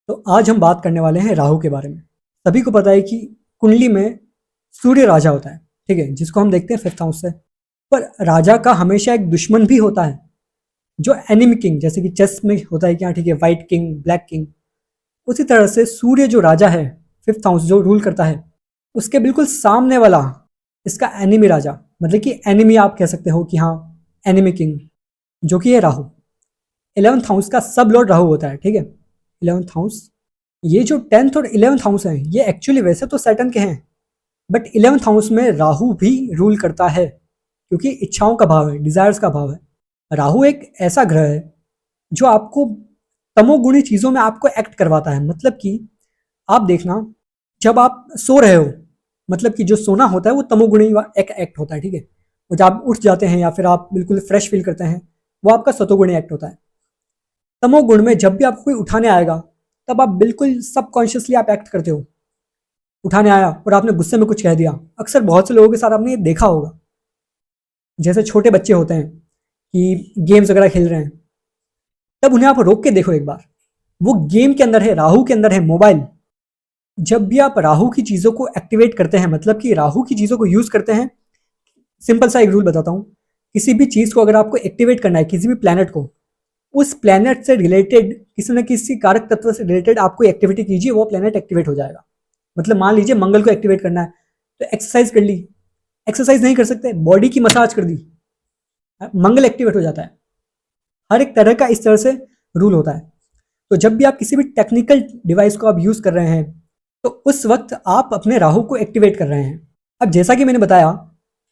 तो आज हम बात करने वाले हैं राहु के बारे में। सभी को पता है कि कुंडली में सूर्य राजा होता है, ठीक है, जिसको हम देखते हैं फिफ्थ हाउस से। पर राजा का हमेशा एक दुश्मन भी होता है, जो एनिमी किंग, जैसे कि चेस में होता है कि हाँ ठीक है, व्हाइट किंग, ब्लैक किंग। उसी तरह से सूर्य जो राजा है, फिफ्थ हाउस जो रूल करता है, उसके बिल्कुल सामने वाला इसका एनिमी राजा, मतलब कि एनिमी आप कह सकते हो कि हाँ, एनिमी किंग, जो कि है राहु। 11th हाउस का सब लॉर्ड राहु होता है, ठीक है। 11th हाउस, ये जो 10th और 11th हाउस है, ये एक्चुअली वैसे तो सैटर्न के हैं, बट 11th हाउस में राहु भी रूल करता है, क्योंकि इच्छाओं का भाव है, डिजायर्स का भाव है। राहु एक ऐसा ग्रह है जो आपको तमोगुणी चीजों में आपको एक्ट करवाता है। मतलब कि आप देखना, जब आप सो रहे हो, मतलब कि जो सोना होता है वो तमोगुणी एक एक्ट होता है, ठीक है। और जब आप उठ जाते हैं या फिर आप बिल्कुल फ्रेश फील करते हैं, वो आपका सतोगुणी एक्ट होता है। तमोगुण में जब भी आपको कोई उठाने आएगा, तब आप बिल्कुल सबकॉन्शियसली आप एक्ट करते हो। उठाने आया और आपने गुस्से में कुछ कह दिया। अक्सर बहुत से लोगों के साथ आपने ये देखा होगा, जैसे छोटे बच्चे होते हैं कि गेम्स वगैरह खेल रहे हैं, तब उन्हें आप रोक के देखो एक बार। वो गेम के अंदर है, राहु के अंदर है, मोबाइल। जब भी आप राहु की चीजों को एक्टिवेट करते हैं, मतलब कि राहु की चीजों को यूज करते हैं, सिंपल सा एक रूल बताता हूं। किसी भी चीज को अगर आपको एक्टिवेट करना है, किसी भी प्लेनेट को, उस प्लेनेट से रिलेटेड किसी न किसी कारक तत्व से रिलेटेड आप कोई एक्टिविटी कीजिए, वो प्लेनेट एक्टिवेट हो जाएगा। मतलब मान लीजिए मंगल को एक्टिवेट करना है, तो एक्सरसाइज कर ली। एक्सरसाइज नहीं कर सकते, बॉडी की मसाज कर दी, मंगल एक्टिवेट हो जाता है। हर एक तरह का इस तरह से रूल होता है। तो जब भी आप किसी भी टेक्निकल डिवाइस को आप यूज कर रहे हैं, तो उस वक्त आप अपने राहु को एक्टिवेट कर रहे हैं। अब जैसा कि मैंने बताया,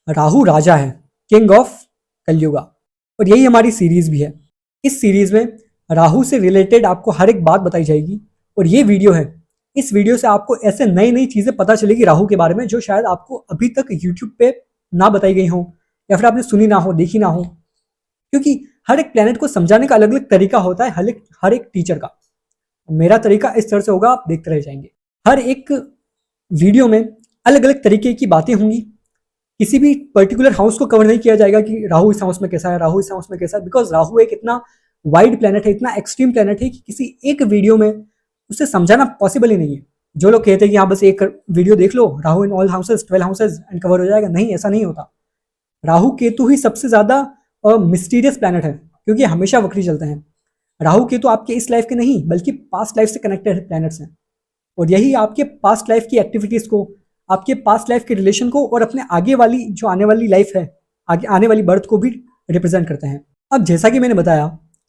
राहु राजा है, किंग ऑफ कलयुगा, और यही हमारी सीरीज भी है। इस सीरीज में राहु से रिलेटेड आपको हर एक बात बताई जाएगी, और ये वीडियो है, इस वीडियो से आपको ऐसे नई नई चीजें पता चलेगी राहु के बारे में, जो शायद आपको अभी तक यूट्यूब पे ना बताई गई हो, या फिर आपने सुनी ना हो, देखी ना हो। क्योंकि हर एक प्लेनेट को समझाने का अलग अलग तरीका होता है, हर एक टीचर का। मेरा तरीका इस तरह से होगा, आप देखते रह जाएंगे। हर एक वीडियो में अलग अलग तरीके की बातें होंगी। किसी भी पर्टिकुलर हाउस को कवर नहीं किया जाएगा कि राहु इस हाउस में कैसा है, राहु इस हाउस में कैसा है, बिकॉज राहु एक इतना वाइड प्लेनेट है, इतना एक्सट्रीम प्लेनेट है कि किसी एक वीडियो में उसे समझाना पॉसिबल ही नहीं है। जो लोग कहते हैं कि हाँ बस एक वीडियो देख लो, Rahu in all houses, 12 houses and cover हो जाएगा, नहीं, ऐसा नहीं होता। राहु केतु ही सबसे ज्यादा मिस्टीरियस प्लेनेट है, क्योंकि हमेशा वक्री चलते हैं। राहु केतु आपके इस लाइफ के नहीं, बल्कि पास्ट लाइफ से कनेक्टेड प्लैनेट्स हैं, और यही आपके पास्ट लाइफ की एक्टिविटीज को, आपके पास्ट लाइफ के रिलेशन को, और अपने आगे वाली जो आने वाली लाइफ है, आगे आने वाली बर्थ को भी रिप्रेजेंट करते हैं। अब जैसा कि मैंने बताया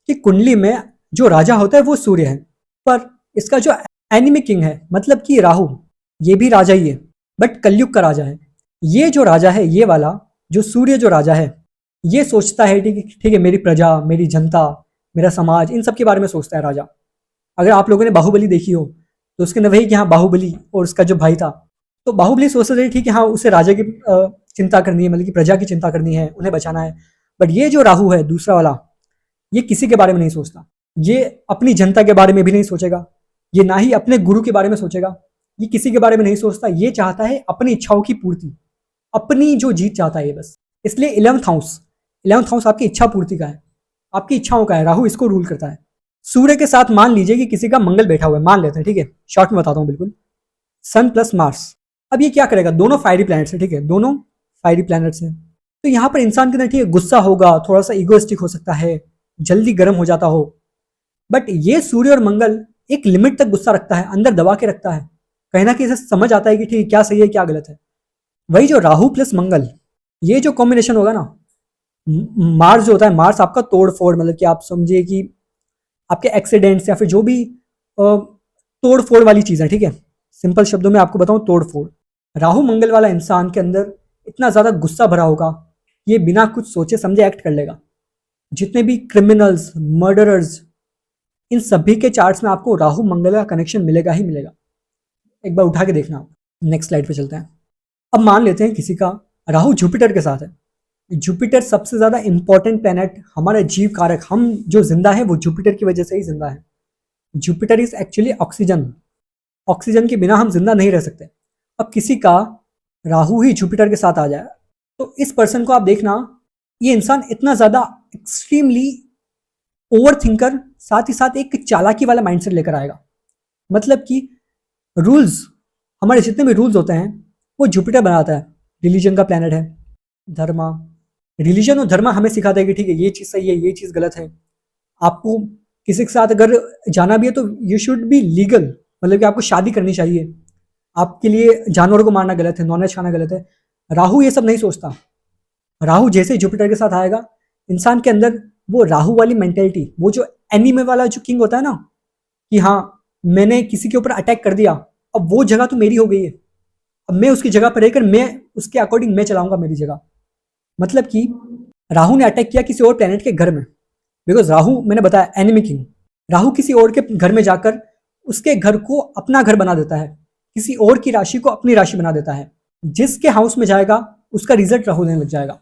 कि कुंडली में जो राजा होता है वो सूर्य है, पर इसका जो एनिमी किंग है, मतलब कि राहु, ये भी राजा ही है, बट कलयुग का राजा है। ये जो राजा है, ये वाला जो सूर्य जो राजा है, ये सोचता है ठीक है, मेरी प्रजा, मेरी जनता, मेरा समाज, इन सब के बारे में सोचता है राजा। अगर आप लोगों ने बाहुबली देखी हो, तो उसके अंदर वही कि हाँ, बाहुबली और उसका जो भाई था, तो बाहुबली सोचता था ठीक है, हाँ उसे राजा की चिंता करनी है, मतलब कि प्रजा की चिंता करनी है, उन्हें बचाना है। बट ये जो राहु है दूसरा वाला, ये किसी के बारे में नहीं सोचता। ये अपनी जनता के बारे में भी नहीं सोचेगा, ये ना ही अपने गुरु के बारे में सोचेगा, ये किसी के बारे में नहीं सोचता। ये चाहता है अपनी इच्छाओं की पूर्ति, अपनी जो जीत चाहता है ये बस। इसलिए 11th हाउस आपकी इच्छा पूर्ति का है, आपकी इच्छाओं का है। राहु इसको रूल करता है। सूर्य के साथ मान लीजिए कि किसी का मंगल बैठा हुआ है, मान लेते हैं, ठीक है, शॉर्ट में बताता हूं बिल्कुल। सन प्लस मार्स, अब ये क्या करेगा, दोनों फायरी प्लैनेट्स हैं, ठीक है, दोनों फायरी प्लैनेट्स हैं। तो यहां पर इंसान के अंदर ठीक है गुस्सा होगा, थोड़ा सा इगोइस्टिक हो सकता है, जल्दी गर्म हो जाता हो। बट ये सूर्य और मंगल एक लिमिट तक गुस्सा रखता है, अंदर दबा के रखता है। कहीं ना कहीं इसे समझ आता है कि ठीक क्या सही है क्या गलत है। वही जो राहु प्लस मंगल, ये जो कॉम्बिनेशन होगा ना, मार्स जो होता है, मार्स आपका तोड़ फोड़, मतलब कि आप समझिए कि आपके एक्सीडेंट्स या फिर जो भी तोड़ फोड़ वाली चीज़ है, ठीक है, सिंपल शब्दों में आपको बताऊं, तोड़ फोड़। राहु मंगल वाला इंसान के अंदर इतना ज़्यादा गुस्सा भरा होगा, ये बिना कुछ सोचे समझे एक्ट कर लेगा। जितने भी क्रिमिनल्स, मर्डरर्स, इन सभी के चार्ट्स में आपको राहु मंगल का कनेक्शन मिलेगा ही मिलेगा। एक बार उठा के देखना आप। नेक्स्ट स्लाइड पे चलते हैं। अब मान लेते हैं किसी का राहु जुपिटर के साथ है। जुपिटर सबसे ज्यादा इंपॉर्टेंट प्लेनेट, हमारा जीव कारक, हम जो जिंदा है वो जुपिटर की वजह से ही जिंदा है। Jupiter is actually oxygen, oxygen के बिना हम जिंदा नहीं रह सकते। अब किसी का राहु ही जुपिटर के साथ आ जाए, तो इस पर्सन को आप देखना, ये इंसान इतना ज्यादा एक्सट्रीमली ओवर थिंकर, साथ ही साथ एक चालाकी वाला माइंडसेट लेकर आएगा। मतलब कि रूल्स, हमारे जितने भी रूल्स होते हैं वो जुपिटर बनाता है। रिलीजन का प्लैनेट है। धर्मा, रिलीजन और धर्मा हमें सिखाता है कि ठीक है ये चीज़ सही है, ये चीज़ गलत है। आपको किसी के साथ अगर जाना भी है तो यू शुड बी लीगल, मतलब कि आपको शादी करनी चाहिए। आपके लिए जानवरों को मारना गलत है, नॉनवेज खाना गलत है। राहु ये सब नहीं सोचता। राहु जैसे जुपिटर के साथ आएगा, इंसान के अंदर वो राहु वाली मेंटेलिटी, वो जो एनीमे वाला जो किंग होता है ना, कि हाँ मैंने किसी के ऊपर अटैक कर दिया, अब वो जगह तो मेरी हो गई है, अब मैं उसकी जगह पर रहकर मैं उसके अकॉर्डिंग मैं चलाऊंगा मेरी जगह। मतलब कि राहु ने अटैक किया किसी और प्लेनेट के घर में, बिकॉज राहु मैंने बताया एनिमी किंग। राहु किसी और के घर में जाकर उसके घर को अपना घर बना देता है, किसी और की राशि को अपनी राशि बना देता है। जिसके हाउस में जाएगा उसका रिजल्ट राहु देने लग जाएगा।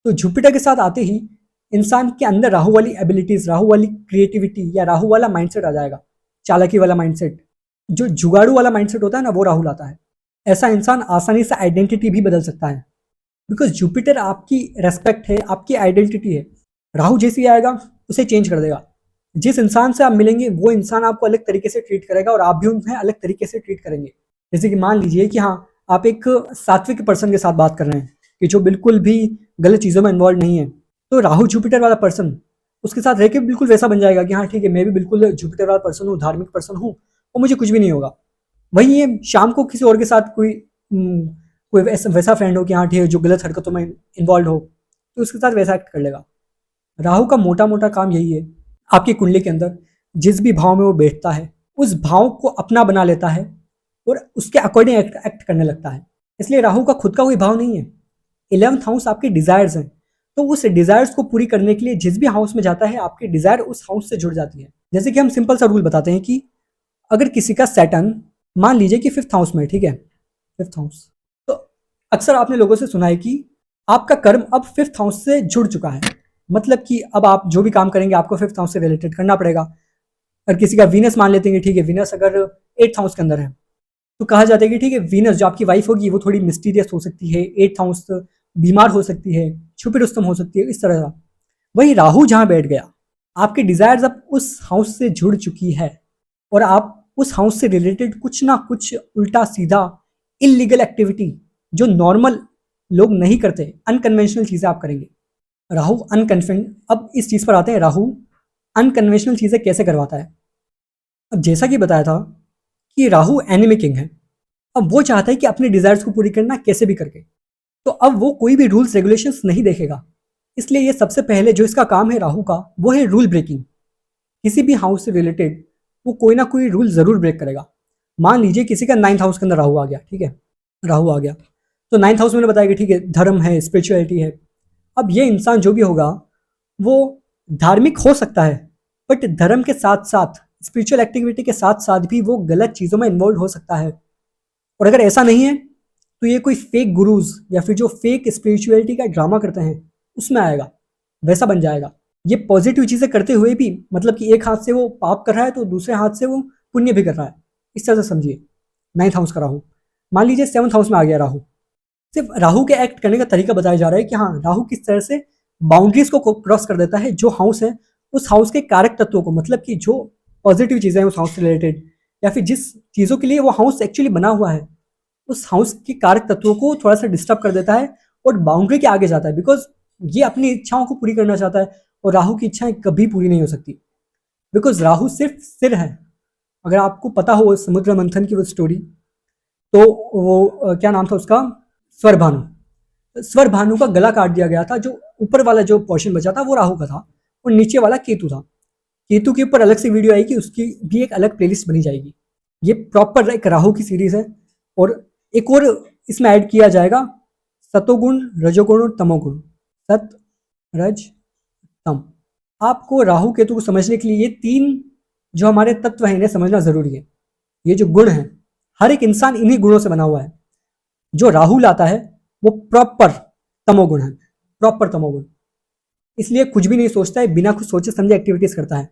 तो जुपिटर के साथ आते ही इंसान के अंदर राहु वाली एबिलिटीज, राहु वाली क्रिएटिविटी या राहु वाला माइंडसेट आ जाएगा। चालाकी वाला माइंडसेट, जो जुगाड़ू वाला माइंडसेट होता है ना, वो राहु लाता है। ऐसा इंसान आसानी से आइडेंटिटी भी बदल सकता है, बिकॉज जुपिटर आपकी रेस्पेक्ट है, आपकी आइडेंटिटी है। राहु जैसे ही आएगा उसे चेंज कर देगा। जिस इंसान से आप मिलेंगे वो इंसान आपको अलग तरीके से ट्रीट करेगा और आप भी उन्हें अलग तरीके से ट्रीट करेंगे। जैसे कि मान लीजिए कि हाँ आप एक सात्विक पर्सन के साथ बात कर रहे हैं कि जो बिल्कुल भी गलत चीज़ों में इन्वॉल्व नहीं है, तो राहु जुपिटर वाला पर्सन उसके साथ रह के बिल्कुल वैसा बन जाएगा कि हाँ ठीक है मैं भी बिल्कुल जुपिटर वाला पर्सन हूँ, धार्मिक पर्सन हूँ और मुझे कुछ भी नहीं होगा। वहीं ये शाम को किसी और के साथ कोई वैसा फ्रेंड हो कि हाँ ठीक है जो गलत हरकतों में इन्वॉल्व हो, तो उसके साथ वैसा एक्ट कर लेगा। राहु का मोटा मोटा काम यही है, आपकी कुंडली के अंदर जिस भी भाव में वो बैठता है उस भाव को अपना बना लेता है और उसके अकॉर्डिंग एक्ट करने लगता है। इसलिए राहु का खुद का कोई भाव नहीं है। 11th हाउस आपके डिजायर्स हैं, तो उस डिजायर्स को पूरी करने के लिए जिस भी हाउस में जाता है आपकी डिजायर उस हाउस से जुड़ जाती है। जैसे कि हम सिंपल सा रूल बताते हैं कि अगर किसी का सैटर्न मान लीजिए कि 5th हाउस में, ठीक है 5th हाउस, तो अक्सर आपने लोगों से सुना है कि आपका कर्म अब 5th हाउस से जुड़ चुका है। मतलब कि अब आप जो भी काम करेंगे आपको 5th हाउस से रिलेटेड करना पड़ेगा। अगर किसी का वीनस मान लेते हैं कि ठीक है वीनस अगर 8th हाउस के अंदर है, तो कहा जाता है कि ठीक है वीनस जो आपकी वाइफ होगी वो थोड़ी मिस्टीरियस हो सकती है, 8th हाउस बीमार हो सकती है, छुपी रुस्तम हो सकती है, इस तरह का। वही राहु जहां बैठ गया, आपकी डिजायर्स अब उस हाउस से जुड़ चुकी है और आप उस हाउस से रिलेटेड कुछ ना कुछ उल्टा सीधा इलीगल एक्टिविटी जो नॉर्मल लोग नहीं करते, अनकन्वेंशनल चीजें आप करेंगे। राहु अनकन्वेंशन, अब इस चीज पर आते हैं, राहु अनकन्वेंशनल चीजें कैसे करवाता है। अब जैसा कि बताया था कि राहु एनिमी किंग है, अब वो चाहता है कि अपने डिजायर्स को पूरी करना कैसे भी करके, तो अब वो कोई भी रूल्स रेगुलेशंस नहीं देखेगा। इसलिए ये सबसे पहले जो इसका काम है राहु का, वो है रूल ब्रेकिंग। किसी भी हाउस से रिलेटेड वो कोई ना कोई रूल जरूर ब्रेक करेगा। मान लीजिए किसी का 9th हाउस के अंदर राहु आ गया, ठीक है राहु आ गया, तो 9th हाउस मैंने बताया कि ठीक है धर्म है, स्पिरिचुअलिटी है। अब ये इंसान जो भी होगा वो धार्मिक हो सकता है, बट धर्म के साथ साथ स्पिरिचुअल एक्टिविटी के साथ साथ भी वो गलत चीज़ों में इन्वॉल्व हो सकता है। और अगर ऐसा नहीं है तो ये कोई फेक गुरुज या फिर जो फेक स्पिरिचुअलिटी का ड्रामा करते हैं उसमें आएगा, वैसा बन जाएगा। ये पॉजिटिव चीज़ें करते हुए भी मतलब कि एक हाथ से वो पाप कर रहा है तो दूसरे हाथ से वो पुण्य भी कर रहा है, इस तरह से समझिए। 9th हाउस का राहु, मान लीजिए 7th हाउस में आ गया राहु, सिर्फ राहु के एक्ट करने का तरीका बताया जा रहा है कि हाँ राहु किस तरह से बाउंड्रीज को क्रॉस कर देता है। जो हाउस है उस हाउस के कारक तत्वों को, मतलब कि जो पॉजिटिव चीज़ें हैं उस हाउस से रिलेटेड या फिर जिस चीज़ों के लिए वो हाउस एक्चुअली बना हुआ है, उस हाउस के कारक तत्वों को थोड़ा सा डिस्टर्ब कर देता है और बाउंड्री के आगे जाता है। बिकॉज ये अपनी इच्छाओं को पूरी करना चाहता है और राहु की इच्छाएं कभी पूरी नहीं हो सकती, बिकॉज राहु सिर्फ सिर है। अगर आपको पता हो समुद्र मंथन की वो स्टोरी, तो वो क्या नाम था उसका, स्वर भानु। स्वर भानु का गला काट दिया गया था, जो ऊपर वाला जो पोर्शन बचा था वो राहु का था और नीचे वाला केतु था। केतु के ऊपर अलग से वीडियो आएगी, उसकी भी एक अलग प्लेलिस्ट बनी जाएगी। ये प्रॉपर एक राहु की सीरीज है। और एक और इसमें ऐड किया जाएगा सतोगुण, रजोगुण और तमोगुण। सत, रज, तम। आपको राहु केतु को समझने के लिए ये तीन जो हमारे तत्व हैं इन्हें समझना जरूरी है। ये जो गुण है हर एक इंसान इन्हीं गुणों से बना हुआ है। जो राहु लाता है वो प्रॉपर तमोगुण है, प्रॉपर तमोगुण। इसलिए कुछ भी नहीं सोचता है, बिना कुछ सोचे समझे एक्टिविटीज करता है।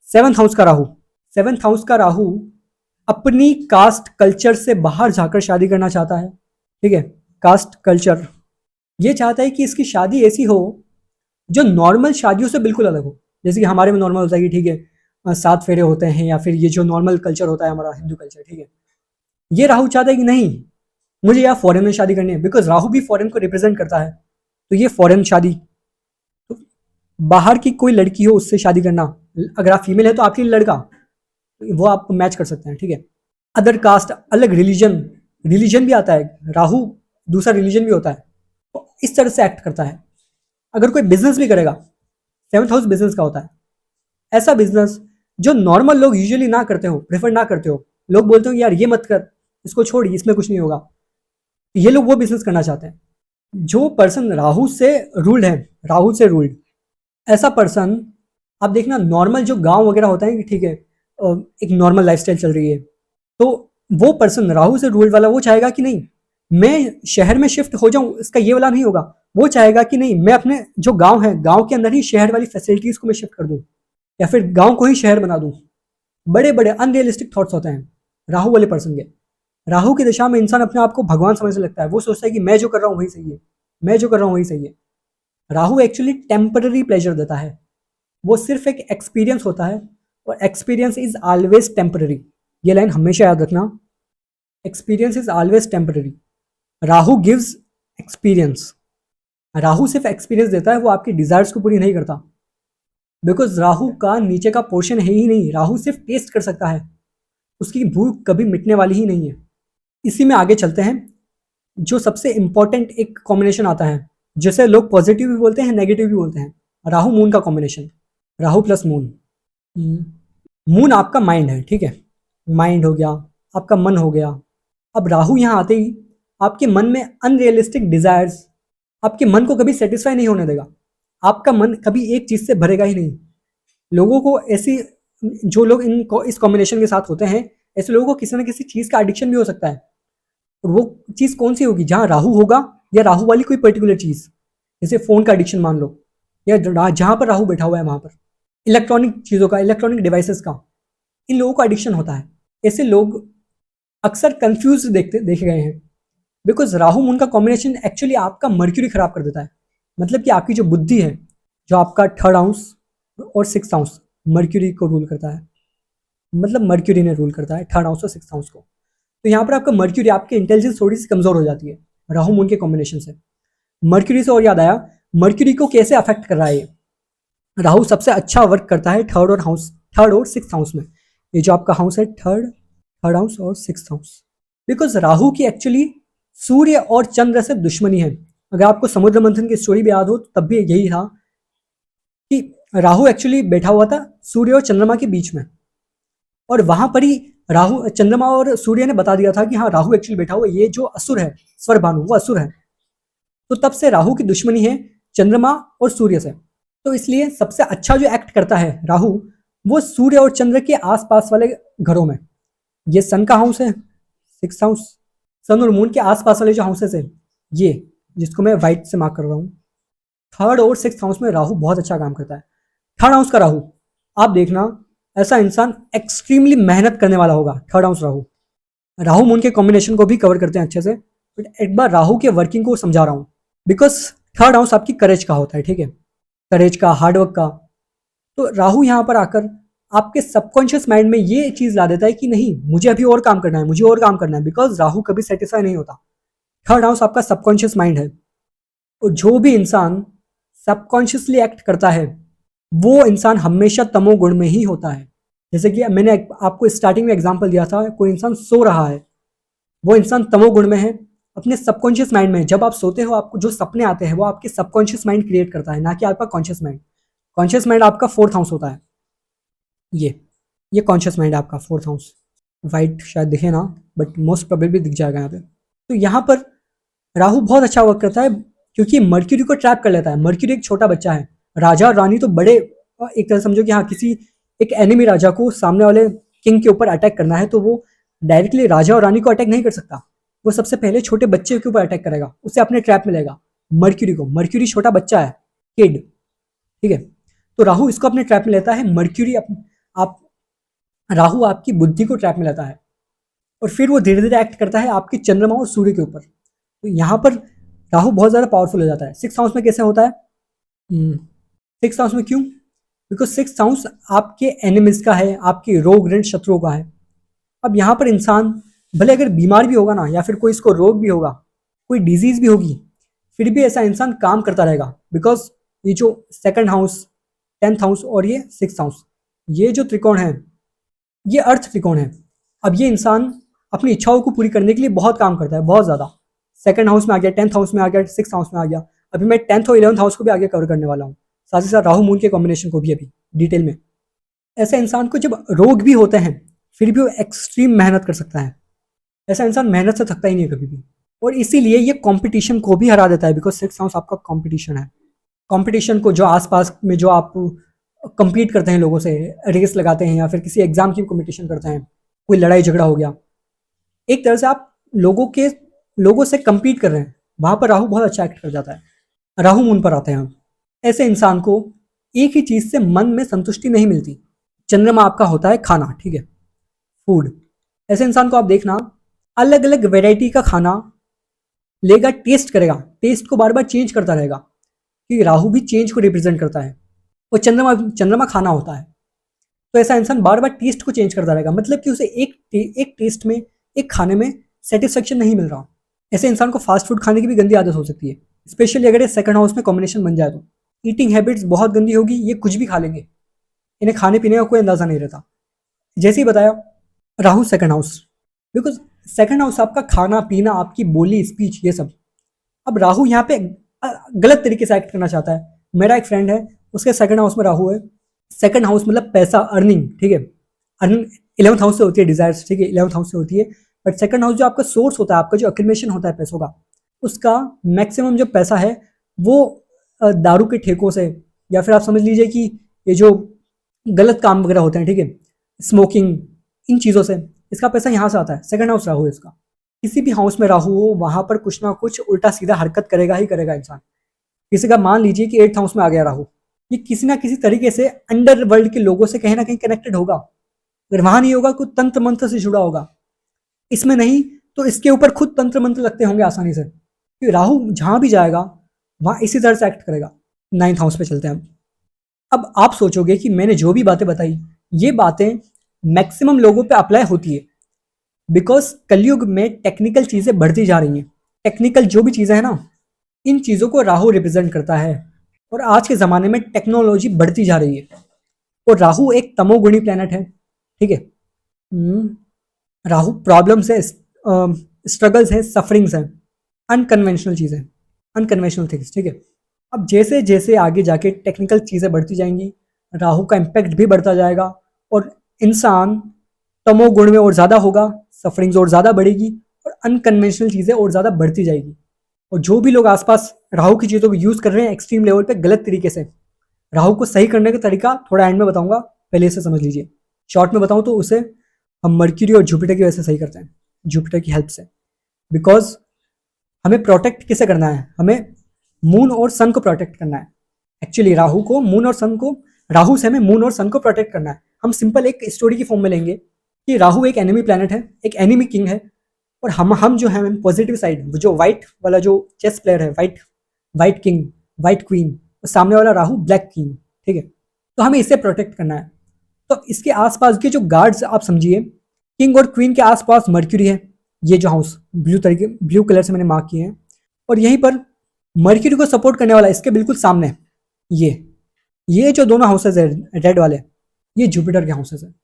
7th हाउस का राहु, 7th हाउस का राहु अपनी कास्ट कल्चर से बाहर जाकर शादी करना चाहता है। ठीक है, कास्ट कल्चर ये चाहता है कि इसकी शादी ऐसी हो जो नॉर्मल शादियों से बिल्कुल अलग हो। जैसे कि हमारे में नॉर्मल होता है कि ठीक है सात फेरे होते हैं या फिर ये जो नॉर्मल कल्चर होता है हमारा हिंदू कल्चर, ठीक है, ये राहु चाहता है कि नहीं मुझे यार फॉरेन में शादी करनी है, बिकॉज राहु भी फॉरेन को रिप्रेजेंट करता है। तो ये फॉरेन शादी, तो बाहर की कोई लड़की हो उससे शादी करना, अगर आप फीमेल है तो आपके लिए लड़का, वो आप मैच कर सकते हैं, ठीक है। अदर कास्ट, अलग रिलीजन, रिलीजन भी आता है, राहु दूसरा रिलीजन भी होता है, तो इस तरह से एक्ट करता है। अगर कोई बिजनेस भी करेगा, सेवंथ हाउस बिजनेस का होता है, ऐसा बिजनेस जो नॉर्मल लोग यूजुअली ना करते हो, प्रेफर ना करते हो, लोग बोलते हो यार ये मत कर, इसको छोड़, इसमें कुछ नहीं होगा, ये लोग वो बिजनेस करना चाहते हैं। जो पर्सन राहु से रूल्ड है, राहु से रूल्ड, ऐसा पर्सन, आप देखना नॉर्मल जो गांव वगैरह होता है कि ठीक है एक नॉर्मल लाइफस्टाइल चल रही है, तो वो पर्सन राहु से रूल्ड वाला वो चाहेगा कि नहीं मैं शहर में शिफ्ट हो जाऊं, इसका ये वाला नहीं होगा। वो चाहेगा कि नहीं मैं अपने जो गांव है, गांव के अंदर ही शहर वाली फैसिलिटीज को मैं शिफ्ट कर दूं, या फिर गांव को ही शहर बना दूं। बड़े बड़े अनरियलिस्टिक थॉट्स होते हैं राहु वाले पर्सन के। राहु की दिशा में इंसान अपने आप को भगवान समझने लगता है, वो सोचता है कि मैं जो कर रहा हूँ वही सही है, मैं जो कर रहा हूँ वही सही है। राहु एक्चुअली टेम्पररी प्लेजर देता है, वो सिर्फ एक एक्सपीरियंस होता है, और एक्सपीरियंस इज ऑलवेज टेम्पररी। ये लाइन हमेशा याद रखना, experience is always temporary. Rahu gives experience, Rahu सिर्फ एक्सपीरियंस देता है, वो आपकी डिजायर्स को पूरी नहीं करता, बिकॉज राहु का नीचे का पोर्शन है ही नहीं, राहु सिर्फ टेस्ट कर सकता है, उसकी भूख कभी मिटने वाली ही नहीं है। इसी में आगे चलते हैं, जो सबसे इंपॉर्टेंट एक कॉम्बिनेशन आता है, जिसे लोग पॉजिटिव भी बोलते हैं नेगेटिव भी बोलते हैं, राहु मून का combination, Rahu plus moon. Moon आपका माइंड है, ठीक है, माइंड हो गया, आपका मन हो गया। अब राहु यहाँ आते ही आपके मन में अनरियलिस्टिक डिजायर्स, आपके मन को कभी सेटिस्फाई नहीं होने देगा, आपका मन कभी एक चीज से भरेगा ही नहीं। लोगों को ऐसी, जो लोग इस कॉम्बिनेशन के साथ होते हैं, ऐसे लोगों को किसी ना किसी चीज का एडिक्शन भी हो सकता है। और वो चीज कौन सी होगी, जहां राहु होगा, या राहु वाली कोई पर्टिकुलर चीज, जैसे फोन का एडिक्शन मान लो, या जहां पर राहु बैठा हुआ है वहां पर, इलेक्ट्रॉनिक चीजों का, इलेक्ट्रॉनिक डिवाइसेस का, इन लोगों का एडिक्शन होता है। ऐसे लोग अक्सर कंफ्यूज देखे गए हैं, बिकॉज राहु मून का कॉम्बिनेशन एक्चुअली आपका मर्क्यूरी खराब कर देता है। मतलब कि आपकी जो बुद्धि है, जो आपका थर्ड हाउस और सिक्स हाउस मर्क्यूरी को रूल करता है, मतलब मर्क्यूरी ने रूल करता है थर्ड हाउस और सिक्स हाउस को, तो यहाँ पर आपका मर्क्यूरी, आपकी इंटेलिजेंस थोड़ी सी कमजोर हो जाती है राहु मून के कॉम्बिनेशन से। मर्क्यूरी से और याद आया, मर्क्यूरी को कैसे अफेक्ट कर रहा है ये, राहु सबसे अच्छा वर्क करता है थर्ड और सिक्स हाउस में। ये जो आपका हाउस है थर्ड हाउस और सिक्स हाउस, बिकॉज राहु की एक्चुअली सूर्य और चंद्र से दुश्मनी है। अगर आपको समुद्र मंथन की स्टोरी भी याद हो, तब भी यही था कि राहु एक्चुअली बैठा हुआ था सूर्य और चंद्रमा के बीच में, और वहां पर ही राहु, चंद्रमा और सूर्य ने बता दिया था कि हाँ राहु एक्चुअली बैठा हुआ, ये जो असुर है स्वर भानु वो असुर है। तो तब से राहु की दुश्मनी है चंद्रमा और सूर्य से। तो इसलिए सबसे अच्छा जो एक्ट करता है राहु, वो सूर्य और चंद्र के आसपास वाले घरों में। ये सन का हाउस है सिक्स हाउस, सन और मून के आसपास वाले जो हाउसेस है, ये जिसको मैं व्हाइट से मार्क कर रहा हूँ, थर्ड और सिक्स हाउस में राहु बहुत अच्छा काम करता है। थर्ड हाउस का राहु, आप देखना ऐसा इंसान एक्सट्रीमली मेहनत करने वाला होगा। Third house Rahu, Rahu moon के कॉम्बिनेशन को भी कवर करते हैं अच्छे से, बट एक बार राहु के वर्किंग को समझा रहा हूँ, बिकॉज थर्ड हाउस आपकी करेज का होता है, ठीक है, करेज का, हार्डवर्क का। तो राहु यहाँ पर आकर आपके सबकॉन्शियस माइंड में ये चीज ला देता है कि नहीं मुझे अभी और काम करना है, मुझे और काम करना है, बिकॉज राहु कभी सेटिस्फाई नहीं होता। थर्ड हाउस आपका सबकॉन्शियस माइंड है, और जो भी इंसान सबकॉन्शियसली एक्ट करता है वो इंसान हमेशा तमोगुण में ही होता है। जैसे कि मैंने आपको स्टार्टिंग में एग्जांपल दिया था, कोई इंसान सो रहा है, वो इंसान तमोगुण में है, अपने सबकॉन्शियस माइंड में। जब आप सोते हो आपको जो सपने आते हैं वो आपके सबकॉन्शियस माइंड क्रिएट करता है, ना कि आपका कॉन्शियस माइंड। कॉन्शियस माइंड आपका फोर्थ हाउस होता है, ये कॉन्शियस माइंड आपका फोर्थ हाउस। वाइट शायद दिखे ना, बट मोस्ट प्रोबेबली दिख जाएगा यहाँ पे। तो यहाँ पर राहु बहुत अच्छा वर्क करता है, क्योंकि मर्क्यूरी को ट्रैप कर लेता है। मर्क्यूरी एक छोटा बच्चा है, राजा और रानी तो बड़े, एक तरह समझो कि हाँ किसी एक एनिमी राजा को सामने वाले किंग के ऊपर अटैक करना है, तो वो डायरेक्टली राजा और रानी को अटैक नहीं कर सकता, वो सबसे पहले छोटे बच्चे के ऊपर अटैक करेगा, उसे अपने ट्रैप में लेगा मर्क्यूरी को। मर्क्यूरी छोटा बच्चा है, किड, ठीक है। तो राहु इसको अपने ट्रैप में लेता है, मर्क्यूरी आप राहु आपकी बुद्धि को ट्रैप में लेता है, और फिर वो धीरे धीरे एक्ट करता है आपके चंद्रमा और सूर्य के ऊपर। तो यहाँ पर राहु बहुत ज्यादा पावरफुल हो जाता है। सिक्स हाउस में कैसे होता है, सिक्स हाउस में क्यों, बिकॉज सिक्स हाउस आपके एनिमीज का है, आपके रोग ऋण शत्रुओं का है। अब यहाँ पर इंसान भले अगर बीमार भी होगा ना, या फिर कोई इसको रोग भी होगा, कोई डिजीज भी होगी, फिर भी ऐसा इंसान काम करता रहेगा। बिकॉज ये जो सेकंड हाउस, 10th हाउस और ये 6th हाउस, ये जो त्रिकोण है, ये अर्थ त्रिकोण है। अब ये इंसान अपनी इच्छाओं को पूरी करने के लिए बहुत काम करता है, बहुत ज़्यादा। सेकंड हाउस में आ गया, 10th हाउस में आ गया, 6th हाउस में आ गया। अभी मैं 10th और 11th हाउस को भी आगे कवर करने वाला हूँ, साथ ही साथ राहु मून के कॉम्बिनेशन को भी अभी डिटेल में। ऐसे इंसान को जब रोग भी होते हैं फिर भी वो एक्सट्रीम मेहनत कर सकता है। ऐसा इंसान मेहनत से थकता ही नहीं है कभी भी, और इसीलिए ये कंपटीशन को भी हरा देता है। बिकॉज 6th हाउस आपका कंपटीशन है। कंपटीशन को, जो आसपास में जो आप compete करते हैं, लोगों से रेस लगाते हैं, या फिर किसी एग्जाम की कंपटीशन करते हैं, कोई लड़ाई झगड़ा हो गया, एक तरह से आप लोगों से compete कर रहे हैं, वहां पर राहु बहुत अच्छा एक्ट कर जाता है। राहु मून पर आते हैं हम। ऐसे इंसान को एक ही चीज से मन में संतुष्टि नहीं मिलती। चंद्रमा आपका होता है खाना, ठीक है, फूड। ऐसे इंसान को आप देखना, अलग अलग वेराइटी का खाना लेगा, टेस्ट करेगा, टेस्ट को बार बार चेंज करता रहेगा, क्योंकि राहु भी चेंज को रिप्रेजेंट करता है, और चंद्रमा खाना होता है। तो ऐसा इंसान बार बार टेस्ट को चेंज करता रहेगा, मतलब कि उसे एक टेस्ट में, एक खाने में सेटिस्फेक्शन नहीं मिल रहा। ऐसे इंसान को फास्ट फूड खाने की भी गंदी आदत हो सकती है, स्पेशली अगर ये सेकंड हाउस में कॉम्बिनेशन बन जाए तो। ईटिंग हैबिट्स बहुत गंदी होगी, ये कुछ भी खा लेंगे, इन्हें खाने पीने का कोई अंदाजा नहीं रहता। जैसे ही बताया, Rahu second house, because second house आपका खाना पीना, आपकी बोली, स्पीच, ये सब। अब राहु यहाँ पे गलत तरीके से एक्ट करना चाहता है। मेरा एक फ्रेंड है, उसके सेकंड हाउस में राहु है। सेकंड हाउस मतलब पैसा, अर्निंग, ठीक है। अर्निंग 11th हाउस से होती है, डिजायर्स, ठीक है, 11th हाउस से होती है। बट सेकंड हाउस जो आपका सोर्स होता है, आपका जो एक्यूमुलेशन होता है पैसों का, उसका मैक्सिमम जो पैसा है वो दारू के ठेकों से, या फिर आप समझ लीजिए कि ये जो गलत काम वगैरह होते हैं, ठीक है, स्मोकिंग, इन चीज़ों से इसका पैसा यहाँ से आता है। सेकंड हाउस राहु है इसका। किसी भी हाउस में राहु हो, वहां पर कुछ ना कुछ उल्टा सीधा हरकत करेगा ही करेगा इंसान। किसी का मान लीजिए कि 8th हाउस में आ गया राहु, ये किसी ना किसी तरीके से अंडर वर्ल्ड के लोगों से कहीं ना कहीं कनेक्टेड होगा। अगर वहां नहीं होगा, कोई तंत्र मंत्र से जुड़ा होगा, इसमें नहीं तो इसके ऊपर खुद तंत्र मंत्र लगते होंगे आसानी से, क्योंकि राहु जहां भी जाएगा वहां इसी तरह से एक्ट करेगा। 9th हाउस पे चलते हैं अब आप सोचोगे कि मैंने जो भी बातें बताई, ये बातें मैक्सिमम लोगों पे अप्लाई होती है, बिकॉज कलयुग में टेक्निकल चीजें बढ़ती जा रही हैं। टेक्निकल जो भी चीजें हैं ना, इन चीजों को राहु रिप्रेजेंट करता है, और आज के ज़माने में टेक्नोलॉजी बढ़ती जा रही है, और राहु एक तमोगुणी प्लेनेट है, ठीक है। राहु प्रॉब्लम्स है, स्ट्रगल्स है, सफरिंग्स है, अनकन्वेंशनल चीज़ें, अनकन्वेंशनल थिंग्स, ठीक है। अब जैसे जैसे आगे जाके टेक्निकल चीज़ें बढ़ती जाएंगी, राहु का इम्पैक्ट भी बढ़ता जाएगा, और इंसान तमोगुण में और ज़्यादा होगा, सफरिंग्स और ज़्यादा बढ़ेगी, और अनकन्वेंशनल चीज़ें और ज़्यादा बढ़ती जाएगी। और जो भी लोग आसपास राहु की चीज़ों को यूज़ कर रहे हैं एक्सट्रीम लेवल पे गलत तरीके से, राहु को सही करने का तरीका थोड़ा एंड में बताऊंगा, पहले इसे समझ लीजिए। शॉर्ट में बताऊं तो उसे हम मर्क्यूरी और जुपिटर की वजह से सही करते हैं, जुपिटर की हेल्प से। बिकॉज हमें प्रोटेक्ट किसे करना है, हमें मून और सन को प्रोटेक्ट करना है। एक्चुअली राहु को, मून और सन को, राहु से हमें मून और सन को प्रोटेक्ट करना है। हम सिंपल एक स्टोरी की फॉर्म में लेंगे कि राहु एक एनिमी प्लैनेट है, एक एनिमी किंग है, और हम जो है पॉजिटिव साइड, जो व्हाइट वाला जो चेस प्लेयर है, white white king, white queen, सामने वाला राहु ब्लैक किंग, ठीक है। तो हमें इससे प्रोटेक्ट करना है। तो इसके आसपास के जो गार्ड्स आप समझिए, किंग और क्वीन के आसपास मर्क्यूरी है, ये जो हाउस ब्लू कलर से मैंने मार्क किए हैं, और यहीं पर मर्क्यूरी को सपोर्ट करने वाला इसके बिल्कुल सामने ये जो दोनों हाउसेज है रेड वाले, ये जुपिटर के हाउसेज है।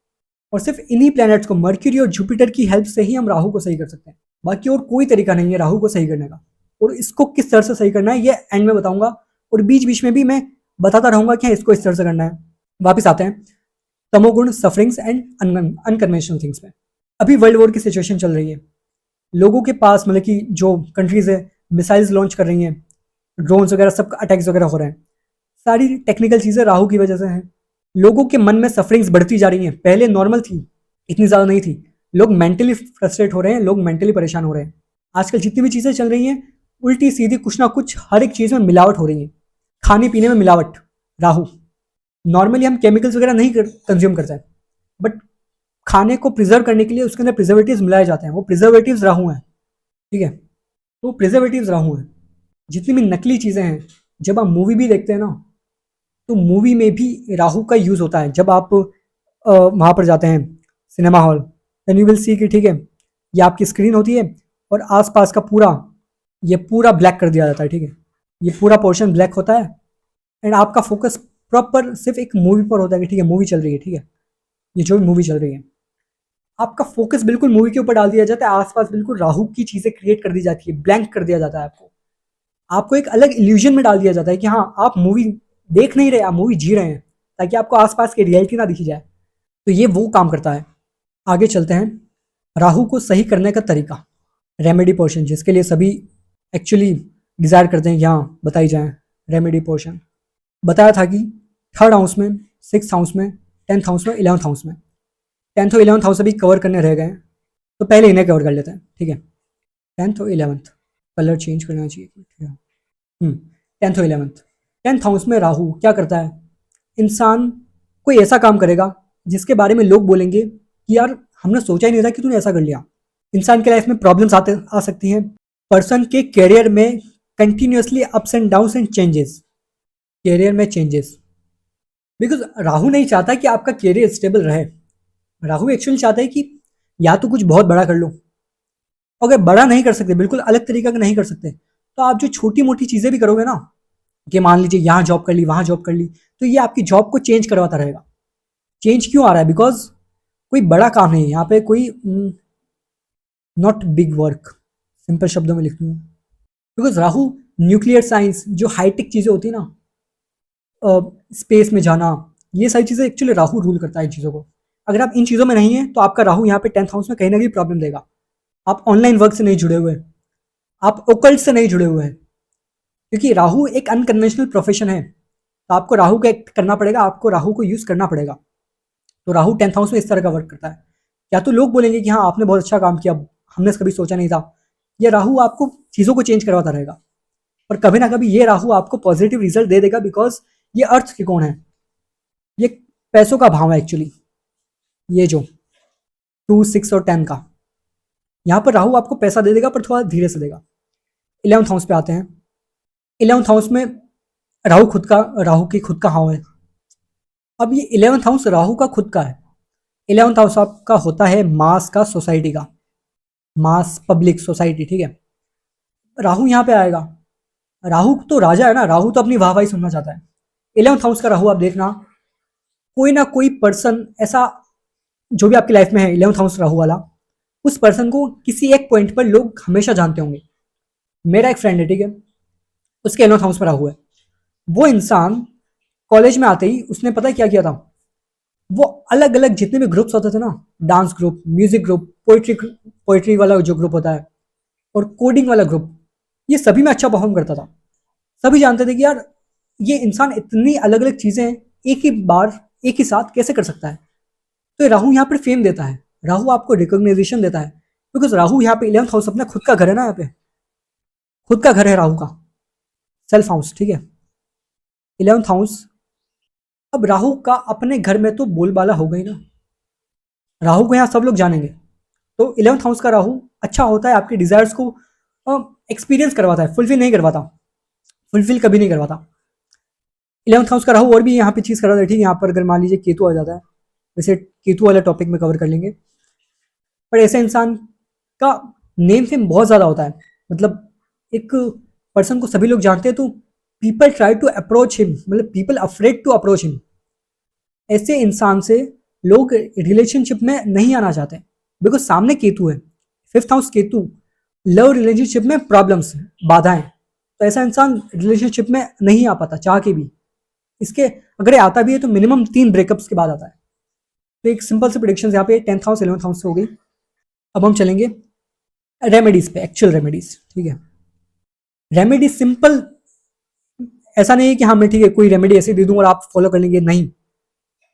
और सिर्फ इन्हीं प्लैनेट्स को, मर्क्यूरी और जुपिटर की हेल्प से ही हम राहु को सही कर सकते हैं। बाकी और कोई तरीका नहीं है राहु को सही करने का, और इसको किस तरह से सही करना है ये एंड में बताऊंगा, और बीच बीच में भी मैं बताता रहूंगा कि इसको इस तरह से करना है। वापिस आते हैं तमोगुण, सफरिंग्स एंड अनकन्वेंशनल थिंग्स में। अभी वर्ल्ड वॉर की सिचुएशन चल रही है, लोगों के पास मतलब कि जो कंट्रीज है मिसाइल्स लॉन्च कर रही हैं, ड्रोन्स वगैरह, सब अटैक्स वगैरह हो रहे हैं, सारी टेक्निकल चीज़ें राहु की वजह से हैं। लोगों के मन में सफरिंग्स बढ़ती जा रही हैं, पहले नॉर्मल थी, इतनी ज़्यादा नहीं थी। लोग मेंटली फ्रस्ट्रेट हो रहे हैं, लोग मेंटली परेशान हो रहे हैं। आजकल जितनी भी चीज़ें चल रही हैं, उल्टी सीधी कुछ ना कुछ हर एक चीज़ में मिलावट हो रही है। खाने पीने में मिलावट, राहु। नॉर्मली हम केमिकल्स वगैरह नहीं कंज्यूम करते हैं, बट खाने को प्रिजर्व करने के लिए उसके अंदर प्रिजर्वेटिव्स मिलाए जाते हैं, वो प्रिजर्वेटिव्स राहु हैं, ठीक है। तो प्रिजर्वेटिव्स राहु हैं। जितनी भी नकली चीज़ें हैं, जब आप मूवी भी देखते हैं ना, तो मूवी में भी राहु का यूज़ होता है। जब आप वहाँ पर जाते हैं cinema hall, then you will see कि ठीक है, ये आपकी स्क्रीन होती है और आसपास का पूरा, ये पूरा ब्लैक कर दिया जाता है, ठीक है, ये पूरा पोर्शन ब्लैक होता है एंड आपका फोकस प्रॉपर सिर्फ एक मूवी पर होता है कि ठीक है मूवी चल रही है, ठीक है, ये जो भी मूवी चल रही है, आपका फोकस बिल्कुल मूवी के ऊपर डाल दिया जाता है, आसपास बिल्कुल राहु की चीज़ें क्रिएट कर दी जाती है, ब्लैंक कर दिया जाता है आपको, आपको एक अलग इल्यूजन में डाल दिया जाता है कि हाँ आप मूवी देख नहीं रहे, आप मूवी जी रहे हैं, ताकि आपको आसपास की रियलिटी ना दिखी जाए। तो ये वो काम करता है। आगे चलते हैं, राहु को सही करने का तरीका, रेमेडी पोर्शन, जिसके लिए सभी एक्चुअली डिज़ायर करते हैं कि हाँ बताई जाए रेमेडी पोर्शन। बताया था कि थर्ड हाउस में, सिक्स हाउस में, 10th हाउस में, 11th हाउस में, 10th और 11th हाउस अभी कवर करने रह गए हैं, तो पहले इन्हें कवर कर लेते हैं, ठीक है। 10th और 11th, कलर चेंज करना चाहिए, ठीक है। 10th और 11th, 10th हाउस में राहु क्या करता है, इंसान कोई ऐसा काम करेगा जिसके बारे में लोग बोलेंगे कि यार हमने सोचा ही नहीं था कि तूने ऐसा कर लिया। इंसान के लाइफ में प्रॉब्लम्स आ सकती हैं, पर्सन के करियर में continuously ups and downs and changes, career में चेंजेस, बिकॉज राहु नहीं चाहता कि आपका करियर स्टेबल रहे। राहु एक्चुअली चाहता है कि या तो कुछ बहुत बड़ा कर लो, अगर बड़ा नहीं कर सकते, बिल्कुल अलग तरीका का नहीं कर सकते, तो आप जो छोटी मोटी चीज़ें भी करोगे ना, कि मान लीजिए यहाँ जॉब कर ली, वहाँ जॉब कर ली, तो ये आपकी जॉब को चेंज करवाता रहेगा। चेंज क्यों आ रहा है, बिकॉज कोई बड़ा काम नहीं है यहाँ पे, कोई नॉट बिग वर्क, सिंपल शब्दों में लिख दूँ, बिकॉज राहु न्यूक्लियर साइंस, जो हाईटेक चीज़ें होती है ना, स्पेस में जाना, ये सारी चीज़ें एक्चुअली राहु रूल करता है इन चीज़ों को। अगर आप इन चीज़ों में नहीं हैं तो आपका राहु यहाँ पे 10th हाउस में कहीं ना कहीं प्रॉब्लम देगा। आप ऑनलाइन वर्क से नहीं जुड़े हुए, आप ओकल्ट से नहीं जुड़े हुए हैं, क्योंकि राहु एक अनकन्वेंशनल प्रोफेशन है, तो आपको राहु का एक्ट करना पड़ेगा, आपको राहु को यूज़ करना पड़ेगा। तो राहु 10th हाउस में इस तरह का वर्क करता है। या तो लोग बोलेंगे कि हाँ आपने बहुत अच्छा काम किया, हमने कभी सोचा नहीं था, ये राहु आपको चीज़ों को चेंज करवाता रहेगा, और कभी ना कभी ये राहु आपको पॉजिटिव रिजल्ट दे देगा, बिकॉज ये अर्थ त्रिकोण है, ये पैसों का भाव है एक्चुअली, ये जो 2, 6 और 10 का, यहाँ पर राहु आपको पैसा दे देगा पर थोड़ा धीरे से देगा। 11th हाउस पे आते हैं, 11th हाउस में राहु की खुद का हाउ है। अब ये 11th हाउस राहु का खुद का है। 11th हाउस आपका होता है मास का, सोसाइटी का, मास पब्लिक सोसाइटी, ठीक है। राहु यहाँ पे आएगा, राहु तो राजा है ना, राहु तो अपनी वाहवाही सुनना चाहता है। 11th हाउस का राहु आप देखना, कोई ना कोई पर्सन ऐसा जो भी आपकी लाइफ में है 11th हाउस राहु वाला, उस पर्सन को किसी एक पॉइंट पर लोग हमेशा जानते होंगे। मेरा एक फ्रेंड है, ठीक है, उसके 11th हाउस में राहु है। वो इंसान कॉलेज में आते ही उसने पता है क्या किया था, वो अलग अलग जितने भी ग्रुप्स होते थे ना, dance group, music group, poetry वाला जो ग्रुप होता है, और कोडिंग वाला ग्रुप, ये सभी में अच्छा परफॉर्म करता था। सभी जानते थे कि यार ये इंसान इतनी अलग अलग चीज़ें एक ही बार एक ही साथ कैसे कर सकता है। तो राहु यहाँ पर फेम देता है, राहु आपको रिकॉग्नाइजेशन देता है, बिकॉज राहु यहाँ पे 11th हाउस अपना खुद का घर है ना, यहाँ पे खुद का घर है राहु का, सेल्फ हाउस, ठीक है, 11th हाउस। अब राहु का अपने घर में तो बोलबाला हो गई ना, राहु को यहाँ सब लोग जानेंगे, तो 11th हाउस का राहु अच्छा होता है, आपके डिजायर्स को एक्सपीरियंस करवाता है, फुलफिल नहीं करवाता, फुलफिल कभी नहीं करवाता। 11th हाउस का राहु और भी यहाँ पे चीज़ करवाता है, ठीक है। यहाँ पर अगर मान लीजिए केतु आ जाता है, वैसे केतु वाला टॉपिक में कवर कर लेंगे, पर ऐसे इंसान का नेम फेम बहुत ज़्यादा होता है, मतलब एक पर्सन को सभी लोग जानते हैं, तो people try to approach him, मतलब people afraid to approach him. ऐसे इंसान से लोग रिलेशनशिप में नहीं आना चाहते, बिकॉज सामने केतु है, 5th house Ketu, love relationship में प्रॉब्लम्स, बाधाएं, तो ऐसा इंसान रिलेशनशिप में नहीं आ पाता चाह के भी। इसके अगर ये आता भी है तो मिनिमम 3 ब्रेकअप्स के बाद आता है। तो एक सिंपल से प्रेडिक्शन यहाँ पे 10th हाउस 11th हाउस से हो गई। अब हम चलेंगे रेमेडीज पे, एक्चुअल रेमेडीज, ठीक है। रेमेडीज सिंपल, ऐसा नहीं है कि हाँ मैं ठीक है कोई रेमेडी ऐसे दे दूँ और आप फॉलो कर लेंगे, नहीं,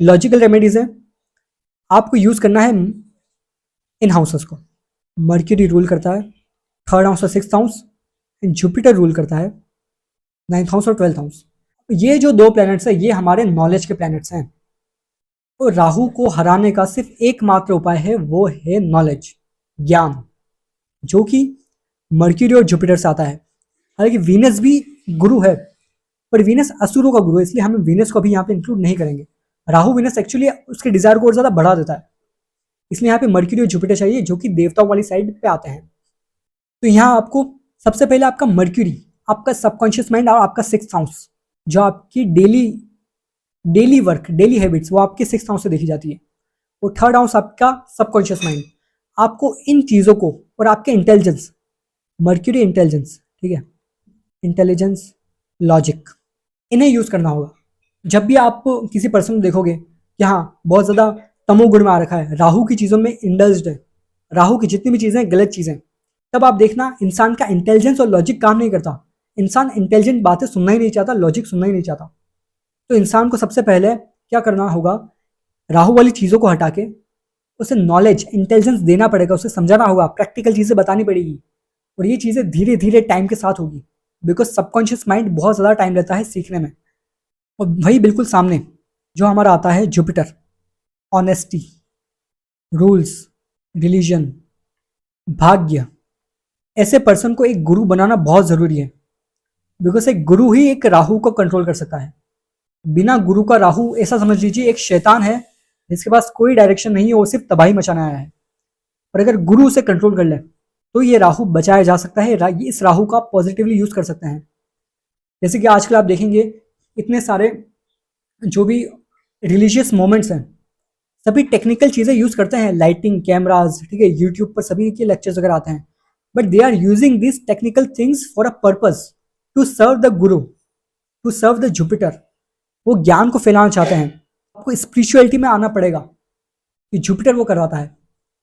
लॉजिकल रेमेडीज है। आपको यूज करना है इन हाउसेस को। मर्क्यूरी रूल करता है 3rd हाउस और 6th हाउस, जुपिटर रूल करता है 9th हाउस और 12th हाउस। ये जो 2 प्लैनेट्स हैं ये हमारे नॉलेज के प्लैनेट्स हैं, तो राहु को हराने का सिर्फ एकमात्र उपाय है, वो है नॉलेज, ज्ञान, जो कि मर्क्यूरी और जुपिटर से आता है। हालांकि वीनस भी गुरु है, पर वीनस असुरों का गुरु है, इसलिए हम वीनस को भी यहाँ पे इंक्लूड नहीं करेंगे। राहु वीनस एक्चुअली उसके डिजायर को और ज्यादा बढ़ा देता है, इसलिए यहाँ पे मर्क्यूरी और जुपिटर चाहिए जो कि देवताओं वाली साइड पे आते हैं। तो यहाँ आपको सबसे पहले आपका मर्क्यूरी, आपका सबकॉन्शियस माइंड और आपका सिक्स्थ हाउस, जो आपकी daily daily work, daily habits, वो आपके सिक्स्थ हाउस से देखी जाती है। और थर्ड हाउस आपका सबकॉन्शियस माइंड। आपको इन चीज़ों को और आपके इंटेलिजेंस, मर्क्यूरी इंटेलिजेंस, ठीक है, इंटेलिजेंस, लॉजिक, इन्हें यूज़ करना होगा। जब भी आप किसी पर्सन को देखोगे कि हाँ बहुत ज़्यादा तमोगुण में आ रखा है, राहु की चीज़ों में इंडल्ज्ड है, राहु की जितनी भी चीज़ें गलत चीज़ें, तब आप देखना इंसान का इंटेलिजेंस और लॉजिक काम नहीं करता। इंसान इंटेलिजेंट बातें सुनना ही नहीं चाहता, लॉजिक सुनना ही नहीं चाहता। तो इंसान को सबसे पहले क्या करना होगा, राहु वाली चीज़ों को हटा के उसे नॉलेज, इंटेलिजेंस देना पड़ेगा, उसे समझाना होगा, प्रैक्टिकल चीज़ें बतानी पड़ेगी। और ये चीज़ें धीरे धीरे टाइम के साथ होगी, बिकॉज सबकॉन्शियस माइंड बहुत ज़्यादा टाइम लेता है सीखने में। और वही बिल्कुल सामने जो हमारा आता है जुपिटर, ऑनेस्टी, रूल्स, रिलीजन, भाग्य, ऐसे पर्सन को एक गुरु बनाना बहुत ज़रूरी है, बिकॉज एक गुरु ही एक राहु को कंट्रोल कर सकता है। बिना गुरु का राहु ऐसा समझ लीजिए एक शैतान है जिसके पास कोई डायरेक्शन नहीं है, वो सिर्फ तबाही मचाने आया है। पर अगर गुरु उसे कंट्रोल कर ले तो ये राहु बचाया जा सकता है, इस राहु का पॉजिटिवली यूज कर सकते हैं। जैसे कि आजकल आप देखेंगे इतने सारे जो भी रिलीजियस मोमेंट्स हैं, सभी टेक्निकल चीज़ें यूज करते हैं, लाइटिंग, कैमराज, ठीक है, यूट्यूब पर सभी के लेक्चर्स वगैरह आते हैं, but they are using this technical things for a purpose, to serve the guru, to serve the Jupiter. वो ज्ञान को फैलाना चाहते हैं। आपको स्पिरिचुअलिटी में आना पड़ेगा कि जुपिटर वो करवाता है।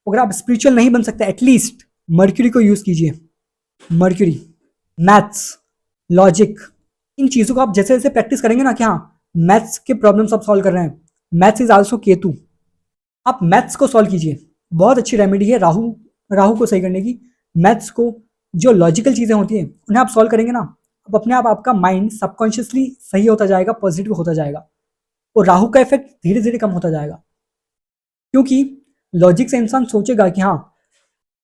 अगर आप स्पिरिचुअल नहीं बन सकते, एटलीस्ट मर्क्यूरी को यूज कीजिए। मर्क्यूरी, मैथ्स, लॉजिक, इन चीज़ों को आप जैसे जैसे प्रैक्टिस करेंगे ना कि हाँ मैथ्स के प्रॉब्लम्स आप सॉल्व कर रहे हैं, मैथ्स इज आल्सो केतु, आप मैथ्स को सॉल्व कीजिए। बहुत अच्छी रेमेडी है राहु राहु को सही करने की। मैथ्स को, जो लॉजिकल चीज़ें होती हैं उन्हें आप सॉल्व करेंगे ना, अब अपने आप आपका माइंड सबकॉन्शियसली सही होता जाएगा, पॉजिटिव होता जाएगा, और राहु का इफेक्ट धीरे धीरे कम होता जाएगा। क्योंकि लॉजिक से इंसान सोचेगा कि हाँ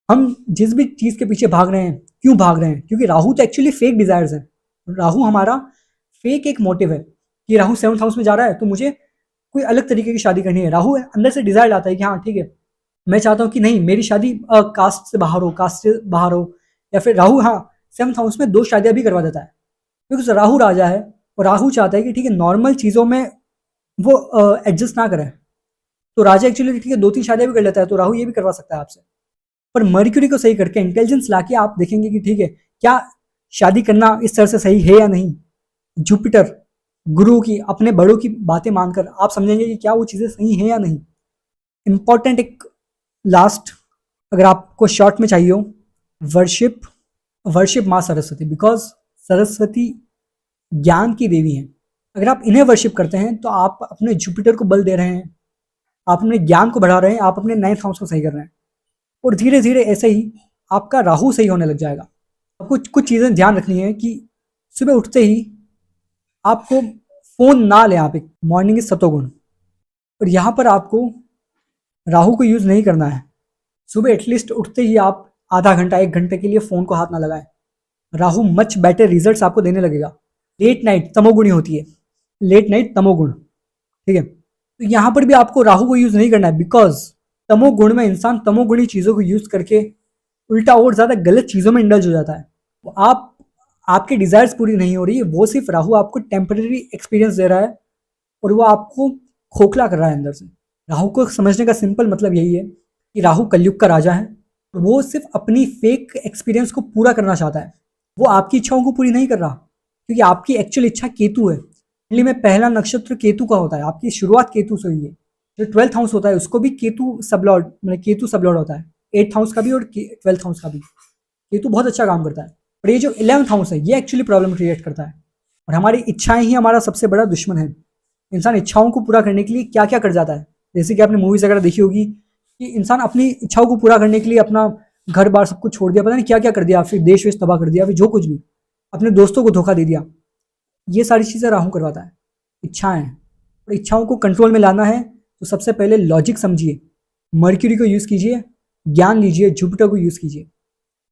हम जिस भी चीज़ के पीछे भाग रहे हैं, क्यों भाग रहे हैं, क्योंकि राहु तो एक्चुअली फेक डिजायर्स है। राहु हमारा फेक एक मोटिव है कि राहु सेवंथ हाउस में जा रहा है तो मुझे कोई अलग तरीके की शादी करनी है। राहु अंदर से डिजायर आता है कि हाँ ठीक है, मैं चाहता हूँ कि नहीं मेरी शादी कास्ट से बाहर हो, कास्ट से बाहर हो। या फिर राहु हाँ सेवंथ हाउस में 2 शादियां भी करवा देता है, क्योंकि राहु राजा है और राहु चाहता है कि ठीक है नॉर्मल चीज़ों में वो एडजस्ट ना करे। तो राजा एक्चुअली ठीक है 2-3 शादियां भी कर लेता है, तो राहु ये भी करवा सकता है आपसे। पर मर्क्यूरी को सही करके इंटेलिजेंस लाके आप देखेंगे कि ठीक है क्या शादी करना इस तरह से सही है या नहीं। जुपिटर, गुरु की, अपने बड़ों की बातें मानकर आप समझेंगे कि क्या वो चीज़ें सही हैं या नहीं। इंपॉर्टेंट एक लास्ट, अगर आपको शॉर्ट में चाहिए हो, वर्शिप, वर्शिप माँ सरस्वती, बिकॉज सरस्वती ज्ञान की देवी हैं। अगर आप इन्हें वर्शिप करते हैं तो आप अपने जुपिटर को बल दे रहे हैं, आप अपने ज्ञान को बढ़ा रहे हैं, आप अपने 9th हाउस को सही कर रहे हैं, और धीरे धीरे ऐसे ही आपका राहु सही होने लग जाएगा। आपको कुछ चीज़ें ध्यान रखनी है कि सुबह उठते ही आपको फ़ोन ना लें आप, एक मॉर्निंग इज सतोगुण, और यहाँ पर आपको राहु को यूज़ नहीं करना है। सुबह एटलीस्ट उठते ही आप आधा घंटा 1 घंटे के लिए फ़ोन को हाथ ना लगाएं, राहु मच बेटर रिजल्ट्स आपको देने लगेगा। लेट नाइट तमोगुणी होती है, लेट नाइट तमोगुण, ठीक है, तो यहाँ पर भी आपको राहु को यूज़ नहीं करना है, बिकॉज तमोगुण में इंसान तमोगुणी चीज़ों को यूज़ करके उल्टा और ज़्यादा गलत चीज़ों में इंडल्ज हो जाता है। तो आपके डिज़ायर्स पूरी नहीं हो रही है, वो सिर्फ राहु आपको टेम्परेरी एक्सपीरियंस दे रहा है और वो आपको खोखला कर रहा है अंदर से। राहु को समझने का सिंपल मतलब यही है कि राहु कलयुग का राजा है और वो सिर्फ अपनी फेक एक्सपीरियंस को पूरा करना चाहता है, वो आपकी इच्छाओं को पूरी नहीं कर रहा, क्योंकि आपकी एक्चुअल इच्छा केतु है। कुंडली में पहला नक्षत्र केतु का होता है, आपकी शुरुआत केतु से हुई है। जो 12th हाउस होता है उसको भी केतु सबलॉर्ड, मतलब केतु सबलॉर्ड होता है, 8th हाउस का भी और 12th हाउस का भी। केतु बहुत अच्छा काम करता है, पर ये जो 11th हाउस है ये एक्चुअली प्रॉब्लम क्रिएट करता है, और हमारी इच्छाएं ही हमारा सबसे बड़ा दुश्मन है। इंसान इच्छाओं को पूरा करने के लिए क्या क्या कर जाता है, जैसे कि आपने मूवीज वगैरह देखी होगी कि इंसान अपनी इच्छाओं को पूरा करने के लिए अपना घर बार सब कुछ छोड़ दिया, पता नहीं क्या क्या कर दिया, फिर देश वेश तबाह कर दिया, फिर जो कुछ भी, अपने दोस्तों को धोखा दे दिया। ये सारी चीज़ें राहु करवाता है। इच्छाएं, और इच्छाओं को कंट्रोल में लाना है तो सबसे पहले लॉजिक समझिए, मर्क्यूरी को यूज़ कीजिए, ज्ञान लीजिए, जुपिटर को यूज़ कीजिए।